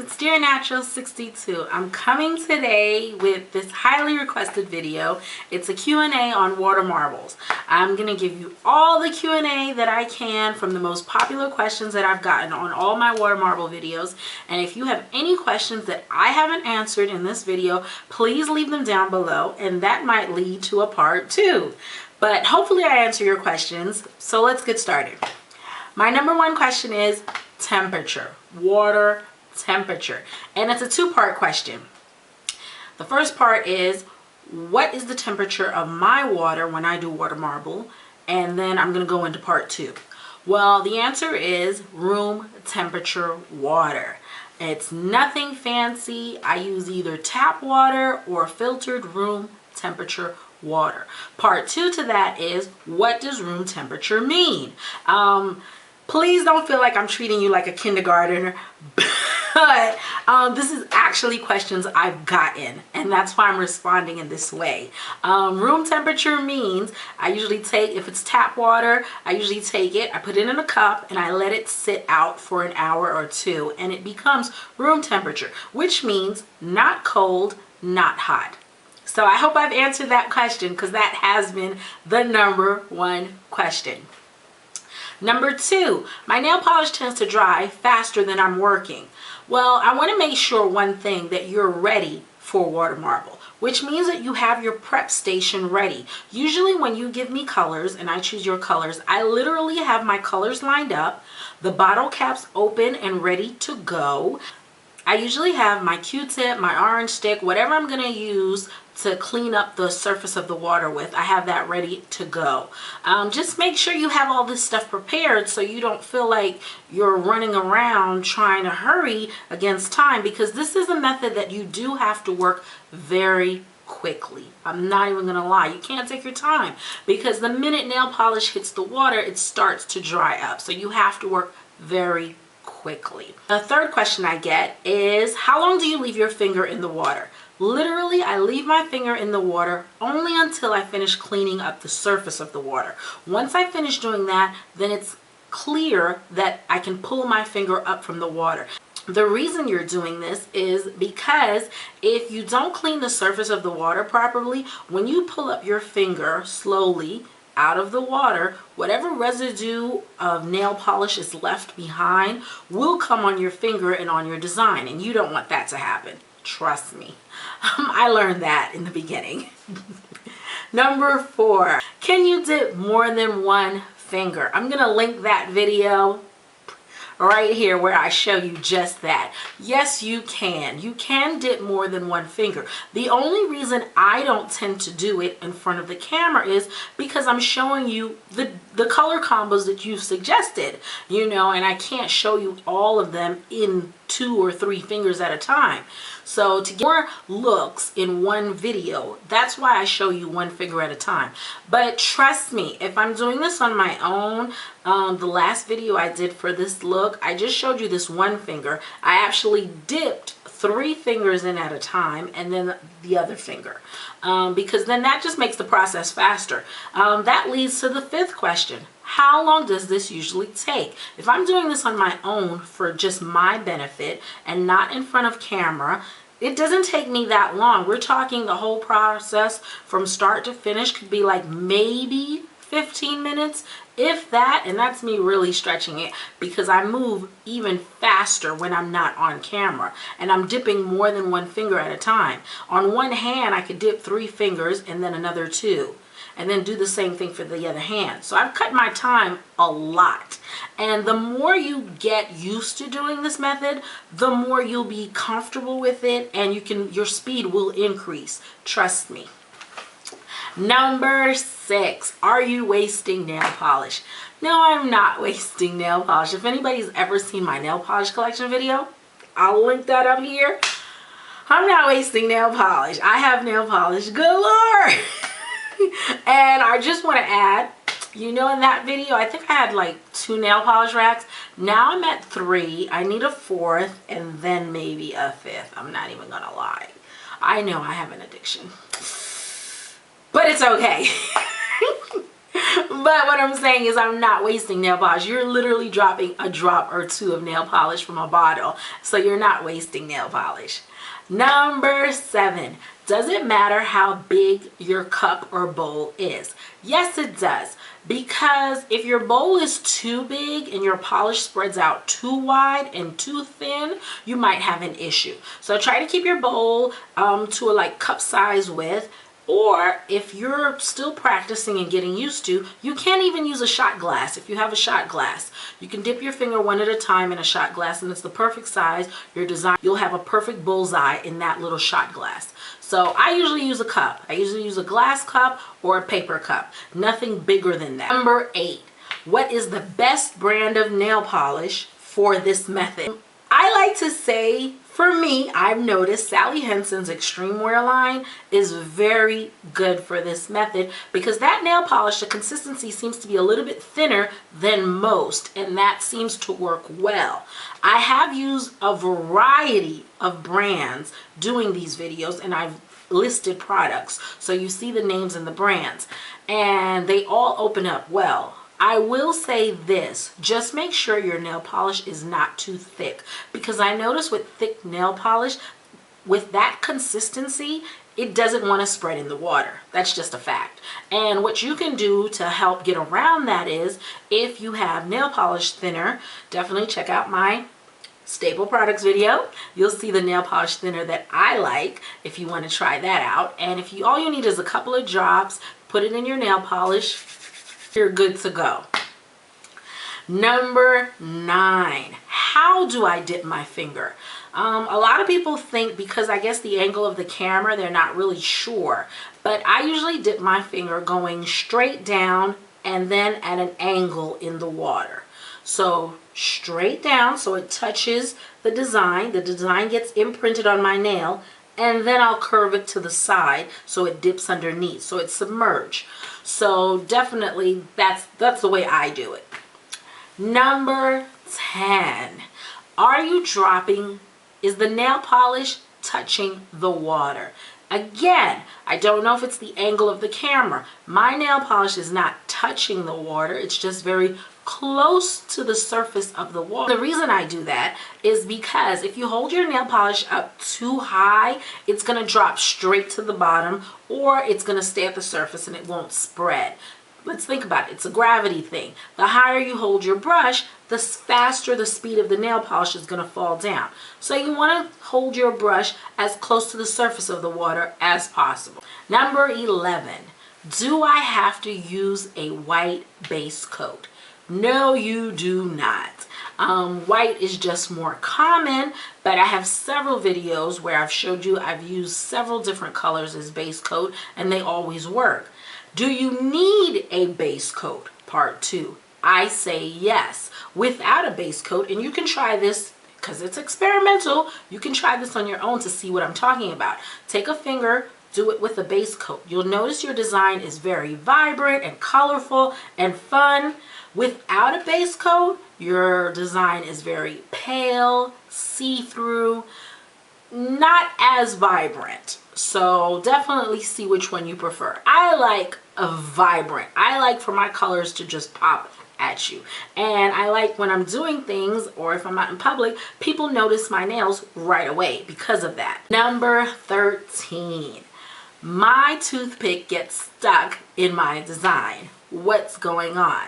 it's Dearnatural62. I'm coming today with this highly requested video. It's a Q&A on water marbles. I'm going to give you all the Q&A that I can from the most popular questions that I've gotten on all my water marble videos. And if you have any questions that I haven't answered in this video, please leave them down below, and that might lead to a part 2. But hopefully I answer your questions, so let's get started. My number one question is temperature, water temperature, and it's a two-part question. The first part is, what is the temperature of my water when I do water marble? And then I'm going to go into part 2. Well, the answer is room temperature water. It's nothing fancy. I use either tap water or filtered room temperature water. Part 2 to that is, what does room temperature mean? Please don't feel like I'm treating you like a kindergartner, but this is actually questions I've gotten, and that's why I'm responding in this way. Room temperature means I usually take, if it's tap water, I usually take it, I put it in a cup, and I let it sit out for an hour or two, and it becomes room temperature, which means not cold, not hot. So I hope I've answered that question, because that has been the number one question. Number 2, my nail polish tends to dry faster than I'm working. Well, I want to make sure one thing, that you're ready for water marble, which means that you have your prep station ready. Usually when you give me colors and I choose your colors, I literally have my colors lined up, the bottle caps open and ready to go. I usually have my Q-tip, my orange stick, whatever I'm going to use to clean up the surface of the water with, I have that ready to go. Just make sure you have all this stuff prepared so you don't feel like you're running around trying to hurry against time, because this is a method that you do have to work very quickly. I'm not even gonna lie, you can't take your time, because the minute nail polish hits the water, it starts to dry up. So you have to work very quickly. The third question I get is, how long do you leave your finger in the water? Literally, I leave my finger in the water only until I finish cleaning up the surface of the water. Once I finish doing that, then it's clear that I can pull my finger up from the water. The reason you're doing this is because if you don't clean the surface of the water properly, when you pull up your finger slowly out of the water, whatever residue of nail polish is left behind will come on your finger and on your design, and you don't want that to happen. Trust me. I learned that in the beginning. Number 4, can you dip more than one finger? I'm going to link that video right here where I show you just that. Yes, you can. You can dip more than one finger. The only reason I don't tend to do it in front of the camera is because I'm showing you the color combos that you've suggested, you know, and I can't show you all of them in 2 or 3 fingers at a time. So to get more looks in one video, that's why I show you one finger at a time. But trust me, if I'm doing this on my own, the last video I did for this look, I just showed you this one finger. I actually dipped 3 fingers in at a time, and then the other finger, because then that just makes the process faster. That leads to the 5th question. How long does this usually take? If I'm doing this on my own for just my benefit and not in front of camera, it doesn't take me that long. We're talking the whole process from start to finish could be like maybe 15 minutes, if that, and that's me really stretching it, because I move even faster when I'm not on camera, and I'm dipping more than one finger at a time. On one hand, I could dip 3 fingers and then another 2. And then do the same thing for the other hand. So I've cut my time a lot. And the more you get used to doing this method, the more you'll be comfortable with it, and your speed will increase. Trust me. Number 6, are you wasting nail polish? No, I'm not wasting nail polish. If anybody's ever seen my nail polish collection video, I'll link that up here. I'm not wasting nail polish. I have nail polish galore. And I just want to add, you know, in that video, I think I had like 2 nail polish racks. Now I'm at 3. I need a 4th and then maybe a 5th. I'm not even going to lie. I know I have an addiction, but it's okay. But what I'm saying is I'm not wasting nail polish. You're literally dropping a drop or two of nail polish from a bottle. So you're not wasting nail polish. Number 7, does it matter how big your cup or bowl is? Yes, it does. Because if your bowl is too big and your polish spreads out too wide and too thin, you might have an issue. So try to keep your bowl to a like cup size width. Or if you're still practicing and getting used to, you can't even use a shot glass. If you have a shot glass, you can dip your finger one at a time in a shot glass and it's the perfect size. Your design, you'll have a perfect bullseye in that little shot glass. So I usually use a cup. I usually use a glass cup or a paper cup. Nothing bigger than that. Number 8, what is the best brand of nail polish for this method? I like to say, for me, I've noticed Sally Hansen's Extreme Wear line is very good for this method because that nail polish, the consistency seems to be a little bit thinner than most, and that seems to work well. I have used a variety of brands doing these videos, and I've listed products, so you see the names and the brands, and they all open up well. I will say this, just make sure your nail polish is not too thick, because I notice with thick nail polish, with that consistency, it doesn't want to spread in the water. That's just a fact. And what you can do to help get around that is, if you have nail polish thinner, definitely check out my staple products video. You'll see the nail polish thinner that I like if you want to try that out. And if you, all you need is a couple of drops, put it in your nail polish, you're good to go. Number 9, how do I dip my finger? A lot of people think, because I guess the angle of the camera, they're not really sure. But I usually dip my finger going straight down and then at an angle in the water. So straight down so it touches the design gets imprinted on my nail, and then I'll curve it to the side so it dips underneath, so it's submerged. So definitely that's the way I do it. Number 10, are you dropping, is the nail polish touching the water? Again, I don't know if it's the angle of the camera. My nail polish is not touching the water. It's just very close to the surface of the water. The reason I do that is because if you hold your nail polish up too high, it's going to drop straight to the bottom, or it's going to stay at the surface and it won't spread. Let's think about it. It's a gravity thing. The higher you hold your brush, the faster the speed of the nail polish is going to fall down. So you want to hold your brush as close to the surface of the water as possible. Number 11, do I have to use a white base coat? No, you do not. White is just more common, but I have several videos where I've showed you I've used several different colors as base coat, and they always work. Do you need a base coat? Part 2. I say yes. Without a base coat, and you can try this because it's experimental, you can try this on your own to see what I'm talking about. Take a finger, do it with a base coat. You'll notice your design is very vibrant and colorful and fun. Without a base coat, your design is very pale, see-through, not as vibrant. So definitely see which one you prefer. I like a vibrant. I like for my colors to just pop at you. And I like when I'm doing things, or if I'm out in public, people notice my nails right away because of that. Number 13. My toothpick gets stuck in my design. What's going on?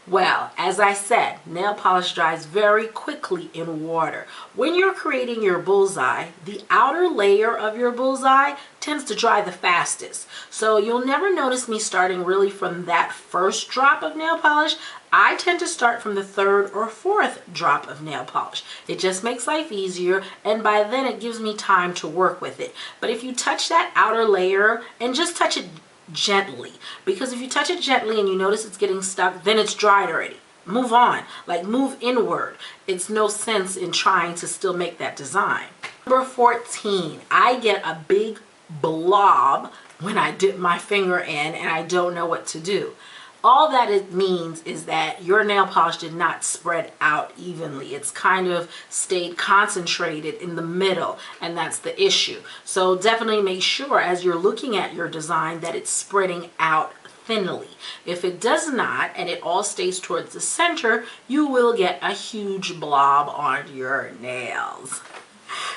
Well, as I said, nail polish dries very quickly in water. When you're creating your bullseye, the outer layer of your bullseye tends to dry the fastest. So you'll never notice me starting really from that first drop of nail polish. I tend to start from the 3rd or 4th drop of nail polish. It just makes life easier, and by then it gives me time to work with it. But if you touch that outer layer, and just touch it gently, because if you touch it gently and you notice it's getting stuck, then it's dried already. Move on, like move inward. It's no sense in trying to still make that design. Number 14, I get a big blob when I dip my finger in and I don't know what to do. All that it means is that your nail polish did not spread out evenly. It's kind of stayed concentrated in the middle, and that's the issue. So definitely make sure as you're looking at your design that it's spreading out thinly. If it does not, and it all stays towards the center, you will get a huge blob on your nails.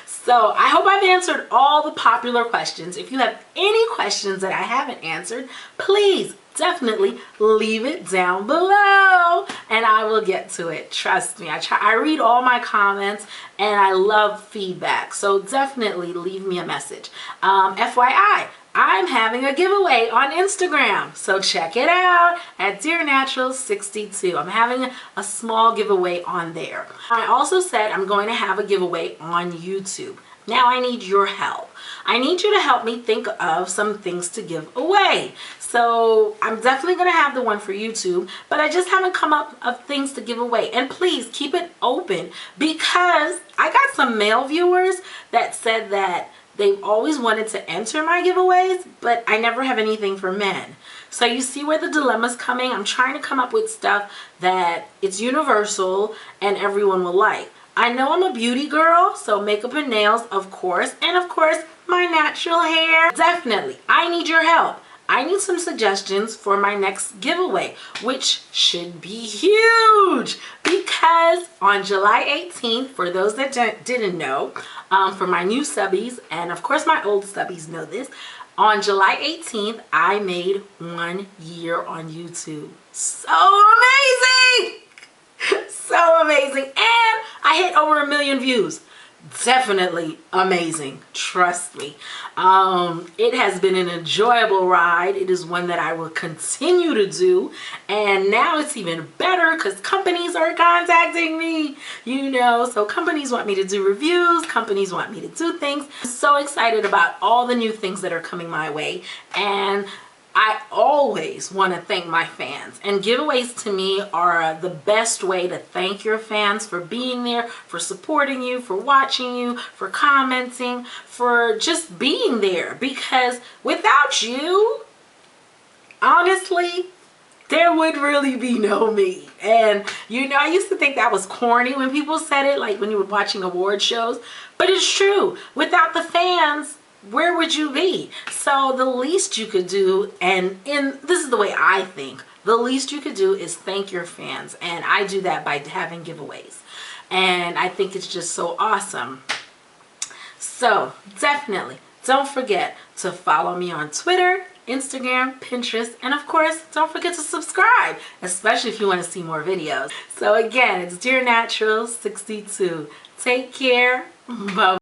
So I hope I've answered all the popular questions. If you have any questions that I haven't answered, please definitely leave it down below and I will get to it. Trust me, I read all my comments and I love feedback. So definitely leave me a message. FYI, I'm having a giveaway on Instagram, so check it out at Dearnatural62. I'm having a small giveaway on there. I also said I'm going to have a giveaway on YouTube. Now I need your help. I need you to help me think of some things to give away. So I'm definitely going to have the one for YouTube, but I just haven't come up with things to give away. And please keep it open because I got some male viewers that said that they've always wanted to enter my giveaways, but I never have anything for men. So you see where the dilemma's coming? I'm trying to come up with stuff that it's universal and everyone will like. I know I'm a beauty girl, so makeup and nails, of course, and of course, my natural hair. Definitely, I need your help. I need some suggestions for my next giveaway, which should be huge because on July 18th, for those that didn't know, for my new subbies, and of course my old subbies know this, on July 18th, I made 1 year on YouTube. So amazing! So amazing. And I hit over 1 million views. Definitely amazing, trust me. It has been an enjoyable ride. It is one that I will continue to do, and now it's even better because companies are contacting me, you know. So companies want me to do reviews, companies want me to do things. I'm so excited about all the new things that are coming my way, and I always want to thank my fans, and giveaways to me are the best way to thank your fans for being there, for supporting you, for watching you, for commenting, for just being there, because without you, honestly, there would really be no me. And you know, I used to think that was corny when people said it, like when you were watching award shows, but it's true. Without the fans, where would you be? So the least you could do, and this is the way I think, the least you could do is thank your fans, and I do that by having giveaways, and I think it's just so awesome. So definitely don't forget to follow me on Twitter, Instagram, Pinterest, and of course don't forget to subscribe, especially if you want to see more videos. So again, it's Dearnatural62. Take care. Bye.